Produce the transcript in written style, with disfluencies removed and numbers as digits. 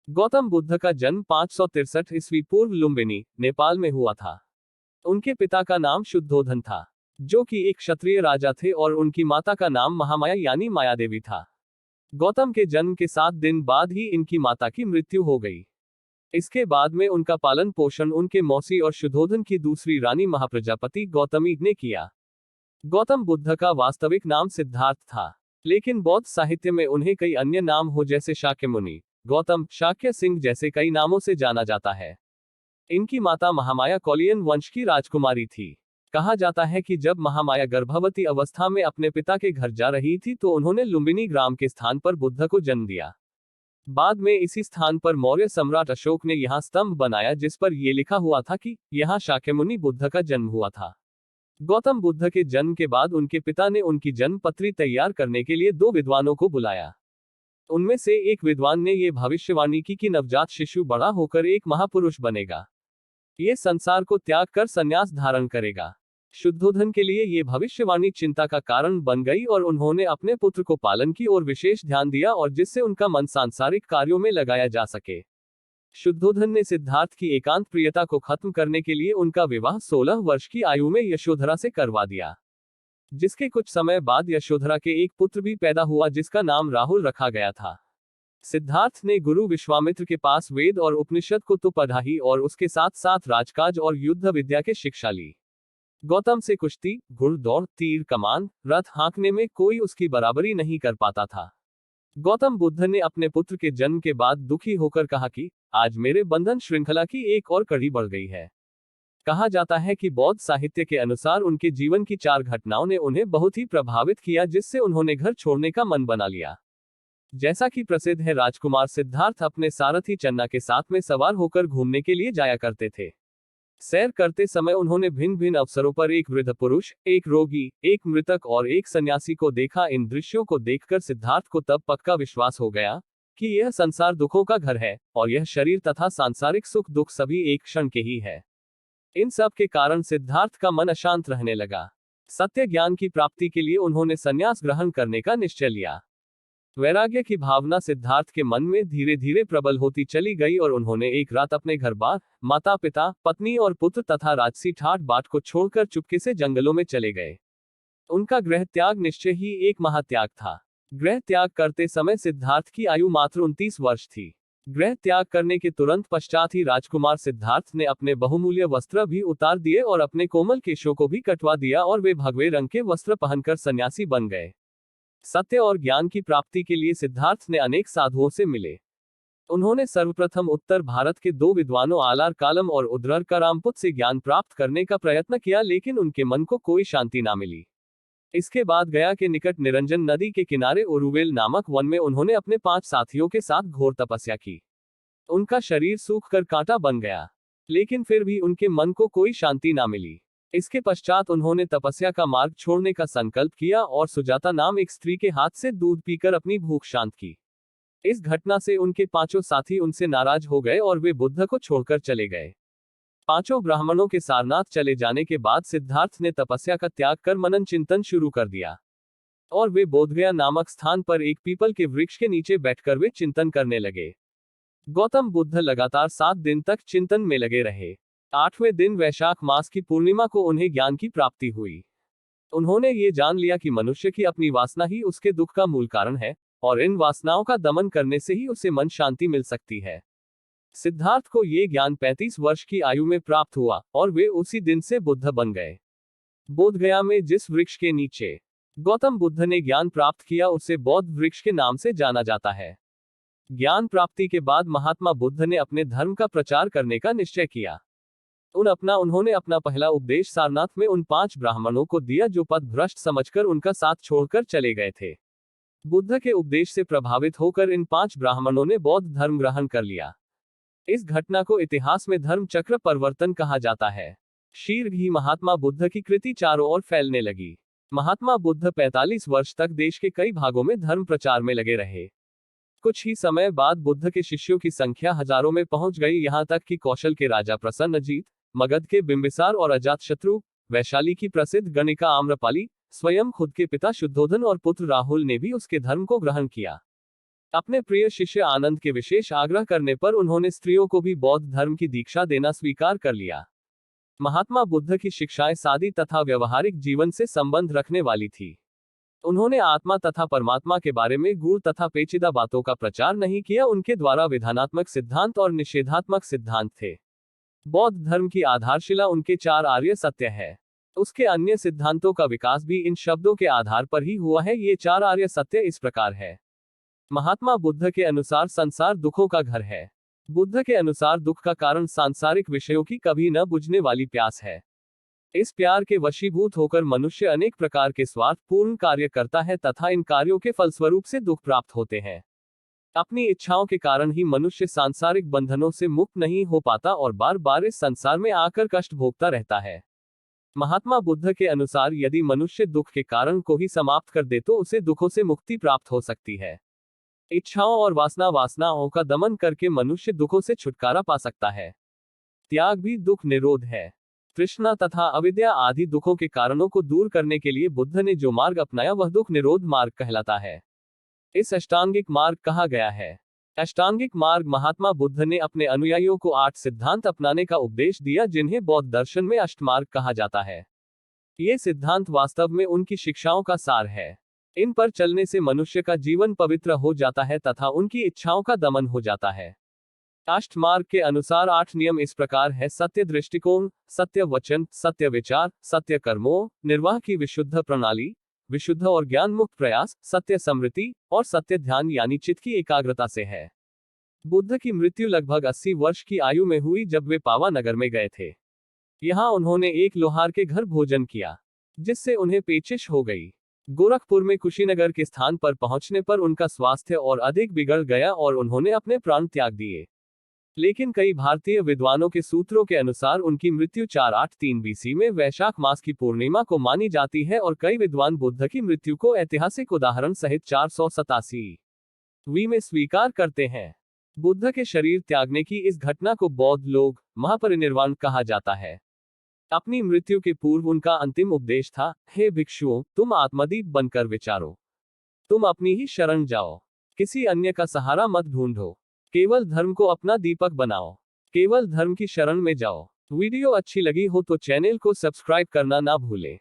गौतम बुद्ध का जन्म 563 ईस्वी पूर्व लुम्बिनी, नेपाल में हुआ था। उनके पिता का नाम शुद्धोधन था, जो कि एक क्षत्रिय राजा थे, और उनकी माता का नाम महामाया यानी मायादेवी था। गौतम के जन्म के 7 दिन बाद ही इनकी माता की मृत्यु हो गई। इसके बाद में उनका पालन पोषण उनके मौसी और शुद्धोधन की दूसरी रानी महाप्रजापति गौतमी ने किया। गौतम बुद्ध का वास्तविक नाम सिद्धार्थ था, लेकिन बौद्ध साहित्य में उन्हें कई अन्य नाम हो जैसे शाक्यमुनि, गौतम, शाक्य सिंह जैसे कई नामों से जाना जाता है। इनकी माता महामाया कौलियन वंश की राजकुमारी थी। कहा जाता है कि जब महामाया गर्भवती अवस्था में अपने पिता के घर जा रही थी तो उन्होंने लुम्बिनी ग्राम के स्थान पर बुद्ध को जन्म दिया। बाद में इसी स्थान पर मौर्य सम्राट अशोक ने यहाँ स्तंभ बनाया जिस पर यह लिखा हुआ था कि यहाँ शाक्यमुनि बुद्ध का जन्म हुआ था। गौतम बुद्ध के जन्म के बाद उनके पिता ने उनकी जन्म पत्री तैयार करने के लिए 2 विद्वानों को बुलाया। उनमें से एक विद्वान ने यह भविष्यवाणी की कि नवजात शिशु बड़ा होकर एक महापुरुष बनेगा। ये संसार को त्याग कर संन्यास धारण करेगा। शुद्धोधन के लिए ये भविष्यवाणी चिंता का कारण बन गई और उन्होंने अपने पुत्र को पालन की ओर विशेष ध्यान दिया और जिससे उनका मन सांसारिक कार्यों में लगाया जा सके। शुद्धोधन ने सिद्धार्थ की एकांत प्रियता को खत्म करने के लिए उनका विवाह 16 वर्ष की आयु में यशोधरा से करवा दिया, जिसके कुछ समय बाद यशोधरा के एक पुत्र भी पैदा हुआ जिसका नाम राहुल रखा गया था। सिद्धार्थ ने गुरु विश्वामित्र के पास वेद और उपनिषद को तो पढ़ा ही और उसके साथ साथ राजकाज और युद्ध विद्या के शिक्षा ली। गौतम से कुश्ती, घुड़दौड़, तीर कमान, रथ हाँकने में कोई उसकी बराबरी नहीं कर पाता था। गौतम बुद्ध ने अपने पुत्र के जन्म के बाद दुखी होकर कहा कि आज मेरे बंधन श्रृंखला की एक और कड़ी बढ़ गई है। कहा जाता है कि बौद्ध साहित्य के अनुसार उनके जीवन की 4 घटनाओं ने उन्हें बहुत ही प्रभावित किया जिससे उन्होंने घर छोड़ने का मन बना लिया। जैसा कि प्रसिद्ध है, राजकुमार सिद्धार्थ अपने सारथी चन्ना के साथ में सवार होकर घूमने के लिए जाया करते थे। सैर करते समय उन्होंने भिन्न भिन्न अवसरों पर एक वृद्ध पुरुष, एक रोगी, एक मृतक और एक सन्यासी को देखा। इन दृश्यों को देखकर सिद्धार्थ को तब पक्का विश्वास हो गया कि यह संसार दुखों का घर है और यह शरीर तथा सांसारिक सुख दुख सभी एक क्षण के ही है। इन सब के कारण सिद्धार्थ का मन अशांत रहने लगा। सत्य ज्ञान की प्राप्ति के लिए उन्होंने संन्यास ग्रहण करने का निश्चय लिया। वैराग्य की भावना सिद्धार्थ के मन में धीरे धीरे प्रबल होती चली गई और उन्होंने एक रात अपने घर बार, माता पिता, पत्नी और पुत्र तथा राजसी ठाट बाट को छोड़कर चुपके से जंगलों में चले गए। उनका गृह त्याग निश्चय ही एक महात्याग था। गृह त्याग करते समय सिद्धार्थ की आयु मात्र 29 वर्ष थी। गृह त्याग करने के तुरंत पश्चात ही राजकुमार सिद्धार्थ ने अपने बहुमूल्य वस्त्र भी उतार दिए और अपने कोमल केशों को भी कटवा दिया और वे भगवे रंग के वस्त्र पहनकर सन्यासी बन गए। सत्य और ज्ञान की प्राप्ति के लिए सिद्धार्थ ने अनेक साधुओं से मिले। उन्होंने सर्वप्रथम उत्तर भारत के 2 विद्वानों आलार कालम और उद्रर करामपुत से ज्ञान प्राप्त करने का प्रयत्न किया, लेकिन उनके मन को कोई शांति ना मिली। इसके बाद गया के निकट निरंजन नदी के किनारे उरुवेल नामक वन में उन्होंने अपने 5 साथियों के साथ घोर तपस्या की। उनका शरीर सूख कर कांटा बन गया, लेकिन फिर भी उनके मन को कोई शांति ना मिली। इसके पश्चात उन्होंने तपस्या का मार्ग छोड़ने का संकल्प किया और सुजाता नाम एक स्त्री के हाथ से दूध पीकर अपनी भूख शांत की। इस घटना से उनके 5 साथी उनसे नाराज हो गए और वे बुद्ध को छोड़कर चले गए। 5 ब्राह्मणों के सारनाथ चले जाने के बाद सिद्धार्थ ने तपस्या का त्याग कर मनन चिंतन शुरू कर दिया और वे बोधगया नामक स्थान पर एक पीपल के वृक्ष के नीचे बैठकर वे चिंतन करने लगे। गौतम बुद्ध लगातार 7 दिन तक चिंतन में लगे रहे। 8वें दिन वैशाख मास की पूर्णिमा को उन्हें ज्ञान की प्राप्ति हुई। उन्होंने ये जान लिया कि मनुष्य की अपनी वासना ही उसके दुख का मूल कारण है और इन वासनाओं का दमन करने से ही उसे मन शांति मिल सकती है। सिद्धार्थ को ये ज्ञान 35 वर्ष की आयु में प्राप्त हुआ और वे उसी दिन से बुद्ध बन गए। बोधगया में जिस वृक्ष के नीचे गौतम बुद्ध ने ज्ञान प्राप्त किया उसे बौद्ध वृक्ष के नाम से जाना जाता है। ज्ञान प्राप्ति के बाद महात्मा बुद्ध ने अपने धर्म का प्रचार करने का निश्चय किया। उन्होंने अपना पहला उपदेश सारनाथ में उन 5 ब्राह्मणों को दिया जो पथ भ्रष्ट समझकर उनका साथ छोड़कर चले गए थे। बुद्ध के उपदेश से प्रभावित होकर इन 5 ब्राह्मणों ने बौद्ध धर्म ग्रहण कर लिया। इस घटना को इतिहास में धर्म चक्र परिवर्तन कहा जाता है। शीघ्र ही महात्मा बुद्ध की कृति चारों ओर फैलने लगी। महात्मा बुद्ध 45 वर्ष तक देश के कई भागों में धर्म प्रचार में लगे रहे। कुछ ही समय बाद बुद्ध के शिष्यों की संख्या हजारों में पहुंच गई, यहाँ तक कि कौशल के राजा प्रसन्नजीत, मगध के बिंबिसार और अजातशत्रु, वैशाली की प्रसिद्ध गणिका आम्रपाली, स्वयं खुद के पिता शुद्धोधन और पुत्र राहुल ने भी उसके धर्म को ग्रहण किया। अपने प्रिय शिष्य आनंद के विशेष आग्रह करने पर उन्होंने स्त्रियों को भी बौद्ध धर्म की दीक्षा देना स्वीकार कर लिया। महात्मा बुद्ध की शिक्षाएं सादी तथा व्यवहारिक जीवन से संबंध रखने वाली थी। उन्होंने आत्मा तथा परमात्मा के बारे में गूढ़ तथा पेचीदा बातों का प्रचार नहीं किया। उनके द्वारा विधानात्मक सिद्धांत और निषेधात्मक सिद्धांत थे। बौद्ध धर्म की आधारशिला उनके 4 आर्य सत्य है। उसके अन्य सिद्धांतों का विकास भी इन शब्दों के आधार पर ही हुआ है। ये 4 आर्य सत्य इस प्रकार है। महात्मा बुद्ध के अनुसार संसार दुखों का घर है। बुद्ध के अनुसार दुख का कारण सांसारिक विषयों की कभी न बुझने वाली प्यास है। इस प्यार के वशीभूत होकर मनुष्य अनेक प्रकार के स्वार्थपूर्ण कार्य करता है तथा इन कार्यों के फलस्वरूप से दुख प्राप्त होते हैं। अपनी इच्छाओं के कारण ही मनुष्य सांसारिक बंधनों से मुक्त नहीं हो पाता और बार बार इस संसार में आकर कष्ट भोगता रहता है। महात्मा बुद्ध के अनुसार यदि मनुष्य दुख के कारण को ही समाप्त कर दे तो उसे दुखों से मुक्ति प्राप्त हो सकती है। इच्छाओं और वासनाओं का दमन करके मनुष्य दुखों से छुटकारा पा सकता है। त्याग भी दुख निरोध है। तृष्णा तथा अविद्या आदि दुखों के कारणों को दूर करने के लिए बुद्ध ने जो मार्ग अपनाया वह दुख निरोध मार्ग कहलाता है। इस अष्टांगिक मार्ग कहा गया है। अष्टांगिक मार्ग महात्मा बुद्ध ने अपने अनुयायियों को 8 सिद्धांत अपनाने का उपदेश दिया जिन्हें बौद्ध दर्शन में अष्टमार्ग कहा जाता है। ये सिद्धांत वास्तव में उनकी शिक्षाओं का सार है। इन पर चलने से मनुष्य का जीवन पवित्र हो जाता है तथा उनकी इच्छाओं का दमन हो जाता है। अष्टमार्ग के अनुसार 8 नियम इस प्रकार है: सत्य दृष्टिकोण, सत्य वचन, सत्य विचार, सत्य कर्मों, निर्वाह की विशुद्ध प्रणाली, विशुद्ध और ज्ञान मुक्त प्रयास, सत्य स्मृति और सत्य ध्यान यानी चित्त की एकाग्रता से है। बुद्ध की मृत्यु लगभग 80 वर्ष की आयु में हुई जब वे पावा नगर में गए थे। यहाँ उन्होंने एक लोहार के घर भोजन किया जिससे उन्हें पेचिश हो गई। गोरखपुर में कुशीनगर के स्थान पर पहुंचने पर उनका स्वास्थ्य और अधिक बिगड़ गया और उन्होंने अपने प्राण त्याग दिए। लेकिन कई भारतीय विद्वानों के सूत्रों के अनुसार उनकी मृत्यु 483 बीसी में वैशाख मास की पूर्णिमा को मानी जाती है और कई विद्वान बुद्ध की मृत्यु को ऐतिहासिक उदाहरण सहित 487वीं में स्वीकार करते हैं। बुद्ध के शरीर त्यागने की इस घटना को बौद्ध लोग महापरिनिर्वाण कहा जाता है। अपनी मृत्यु के पूर्व उनका अंतिम उपदेश था: हे भिक्षुओं, तुम आत्मदीप बनकर विचारो। तुम अपनी ही शरण जाओ। किसी अन्य का सहारा मत ढूंढो। केवल धर्म को अपना दीपक बनाओ। केवल धर्म की शरण में जाओ। वीडियो अच्छी लगी हो तो चैनल को सब्सक्राइब करना ना भूलें।